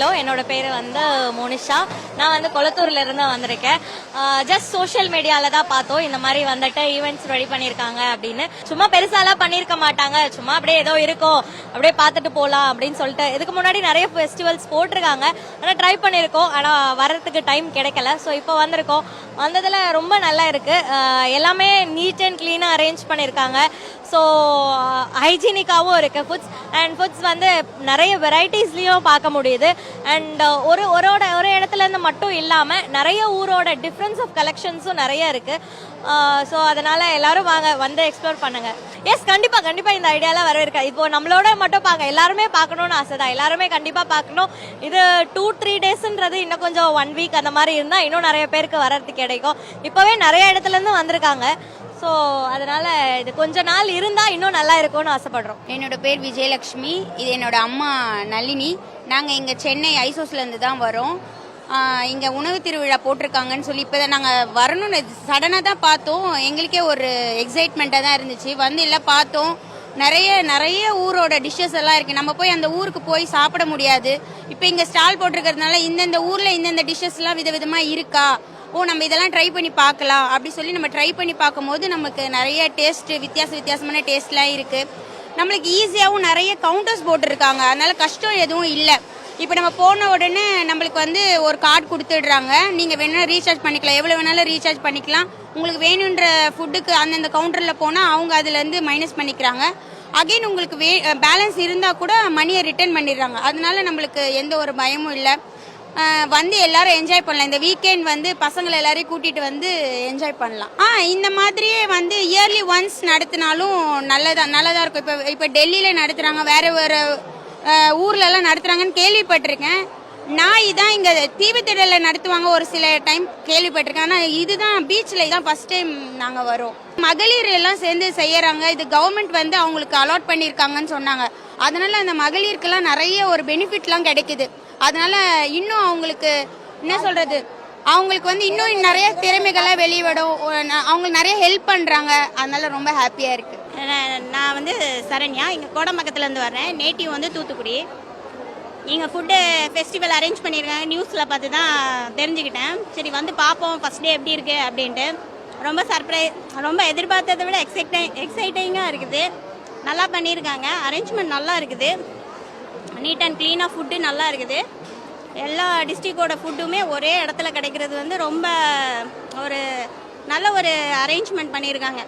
Hello, என்னோட பேர் வந்து மோனிஷா. நான் வந்து கொளத்தூர்ல இருந்து வந்திருக்கேன். ஜஸ்ட் சோஷியல் மீடியால தான் பார்த்தோம் இந்த மாதிரி வந்துட்டு ஈவெண்ட்ஸ் ரெடி பண்ணிருக்காங்க அப்படின்னு. சும்மா பெருசாலாம் பண்ணிருக்க மாட்டாங்க, சும்மா அப்படியே ஏதோ இருக்கும் அப்படியே பார்த்துட்டு போலாம் அப்படின்னு சொல்லிட்டு. இதுக்கு முன்னாடி நிறைய ஃபெஸ்டிவல்ஸ் போட்டிருக்காங்க, ஆனால் ட்ரை பண்ணியிருக்கோம், ஆனால் வர்றதுக்கு டைம் கிடைக்கல. ஸோ இப்போ வந்திருக்கோம். வந்ததுல ரொம்ப நல்லா இருக்கு. எல்லாமே நீட் அண்ட் கிளீனா அரேஞ்ச் பண்ணிருக்காங்க. ஸோ ஹைஜீனிக்காவும் இருக்கு ஃபுட்ஸ். அண்ட் ஃபுட்ஸ் வந்து நிறைய வெரைட்டிஸ்லயும் பார்க்க முடியுது. அண்ட் ஒரு இடத்துல இருந்து மட்டும் இல்லாம நிறைய ஊரோட டிஃபரன்ஸ் ஆஃப் கலெக்ஷன்ஸும் நிறைய இருக்கு. ஸோ அதனால எல்லாரும் வாங்க, வந்து எக்ஸ்ப்ளோர் பண்ணுங்க. எஸ், கண்டிப்பா கண்டிப்பா இந்த ஐடியாலாம் வரவேற்க. இப்போ நம்மளோட மட்டும் பார்க்க எல்லாருமே பார்க்கணும்னு ஆசை தான். எல்லாருமே கண்டிப்பா பார்க்கணும். இது 2-3 டேஸ்ன்றது இன்னும் கொஞ்சம் 1 வீக் அந்த மாதிரி இருந்தா இன்னும் நிறைய பேருக்கு வர்றதுக்கு கிடைக்கும். இப்பவே நிறைய இடத்துல இருந்து வந்திருக்காங்க. ஸோ அதனால இது கொஞ்ச நாள் இருந்தா இன்னும் நல்லா இருக்கும்னு ஆசைப்படுறோம். என்னோட பேர் விஜயலட்சுமி. இது என்னோட அம்மா நளினி. நாங்கள் இங்கே சென்னை ஐசோஸ்லேருந்து தான் வரோம். இங்கே உணவு திருவிழா போட்டிருக்காங்கன்னு சொல்லி இப்போ தான் நாங்கள் வரணும்னு சடனாக தான் பார்த்தோம். எங்களுக்கே ஒரு எக்ஸைட்மெண்ட்டாக தான் இருந்துச்சு. வந்து எல்லாம் பார்த்தோம். நிறைய ஊரோட டிஷ்ஷஸ் எல்லாம் இருக்குது. நம்ம போய் அந்த ஊருக்கு போய் சாப்பிட முடியாது. இப்போ இங்கே ஸ்டால் போட்டிருக்கிறதுனால இந்தந்த ஊரில் இந்தந்த டிஷ்ஷஸ்லாம் விதவிதமாக இருக்கா, நம்ம இதெல்லாம் ட்ரை பண்ணி பார்க்கலாம் அப்படி சொல்லி நம்ம ட்ரை பண்ணி பார்க்கும்போது நமக்கு நிறைய டேஸ்ட் வித்தியாசமான டேஸ்ட்லாம் இருக்குது. நம்மளுக்கு ஈஸியாகவும் நிறைய கவுண்டர்ஸ் போட்டுருக்காங்க, அதனால கஷ்டம் எதுவும் இல்லை. இப்போ நம்ம போன உடனே நம்மளுக்கு வந்து ஒரு கார்டு கொடுத்துடுறாங்க. நீங்கள் வேணும்னா ரீசார்ஜ் பண்ணிக்கலாம், எவ்வளோ வேணாலும் ரீசார்ஜ் பண்ணிக்கலாம். உங்களுக்கு வேணுன்ற ஃபுட்டுக்கு அந்தந்த கவுண்டரில் போனால் அவங்க அதுலேருந்து மைனஸ் பண்ணிக்கிறாங்க. அகெயின் உங்களுக்கு பேலன்ஸ் இருந்தால் கூட மணியை ரிட்டர்ன் பண்ணிடுறாங்க. அதனால நம்மளுக்கு எந்த ஒரு பயமும் இல்லை. வந்து எல்லாரும் என்ஜாய் பண்ணலாம். இந்த வீக்கெண்ட் வந்து பசங்களை எல்லாரையும் கூட்டிட்டு வந்து என்ஜாய் பண்ணலாம். இந்த மாதிரியே வந்து இயர்லி ஒன்ஸ் நடத்தினாலும் நல்லதா இருக்கும். இப்போ டெல்லியில நடத்துறாங்க, வேற ஊர்ல எல்லாம் நடத்துறாங்கன்னு கேள்விப்பட்டிருக்கேன். நான் இதான் இங்க தீவுத்திடல நடத்துவாங்க ஒரு சில டைம் கேள்விப்பட்டிருக்கேன். ஆனா இதுதான் பீச்ல இதான் ஃபர்ஸ்ட் டைம் நாங்க வரோம். மகளிர் எல்லாம் சேர்ந்து செய்யறாங்க. இது கவர்மெண்ட் வந்து அவங்களுக்கு அலாட் பண்ணிருக்காங்கன்னு சொன்னாங்க. அதனால அந்த மகளிருக்கெல்லாம் நிறைய ஒரு பெனிஃபிட்லாம் கிடைக்குது. அதனால இன்னும் அவங்களுக்கு என்ன சொல்றது, அவங்களுக்கு வந்து இன்னும் நிறைய திறமைகளை வெளிவிடும். அவங்களுக்கு நிறைய ஹெல்ப் பண்றாங்க. அதனால ரொம்ப ஹாப்பியா இருக்கு. நான் வந்து சரண்யா, இங்கே கோடம்பக்கத்துல இருந்து வர்றேன். நேட்டிவ் வந்து தூத்துக்குடி. இங்கே ஃபுட்டு ஃபெஸ்டிவல் அரேஞ்ச் பண்ணியிருக்காங்க, நியூஸில் பார்த்து தான் தெரிஞ்சுக்கிட்டேன். சரி வந்து பார்ப்போம் ஃபர்ஸ்ட் டே எப்படி இருக்குது அப்படின்ட்டு. ரொம்ப ரொம்ப எதிர்பார்த்ததை விட எக்ஸைட்டிங்காக இருக்குது. நல்லா பண்ணியிருக்காங்க, அரேஞ்ச்மெண்ட் நல்லா இருக்குது. நீட் அண்ட் க்ளீனாக ஃபுட்டு நல்லா இருக்குது. எல்லா டிஸ்ட்ரிக்டோட ஃபுட்டுமே ஒரே இடத்துல கிடைக்கிறது வந்து ரொம்ப ஒரு நல்ல ஒரு அரேஞ்ச்மெண்ட் பண்ணியிருக்காங்க.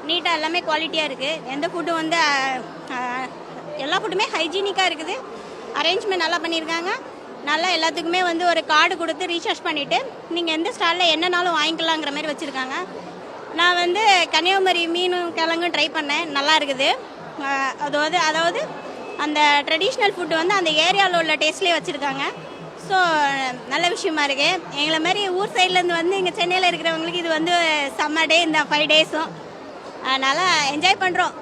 நீட்டாக எல்லாமே குவாலிட்டியாக இருக்குது. எந்த ஃபுட்டும் வந்து எல்லா ஃபுட்டுமே ஹைஜீனிக்காக இருக்குது. அரேஞ்ச்மெண்ட் நல்லா பண்ணியிருக்காங்க. நல்லா எல்லாத்துக்குமே வந்து ஒரு கார்டு கொடுத்து ரீசார்ஜ் பண்ணிவிட்டு நீங்கள் எந்த ஸ்டாலில் என்னன்னாலும் வாங்கிக்கலாங்கிற மாதிரி வச்சுருக்காங்க. நான் வந்து கன்னியாகுமரி மீனும் கிழங்கும் ட்ரை பண்ணேன், நல்லா இருக்குது. அதாவது அந்த ட்ரெடிஷ்னல் ஃபுட்டு வந்து அந்த ஏரியாவில் உள்ள டேஸ்ட்லேயே வச்சுருக்காங்க. ஸோ நல்ல விஷயமா இருக்குது. எங்களை மாதிரி ஊர் சைட்லேருந்து வந்து இங்கே சென்னையில் இருக்கிறவங்களுக்கு இது வந்து சம்மர் டே இந்த 5 டேஸும். அதனால் என்ஜாய் பண்ணுறோம்.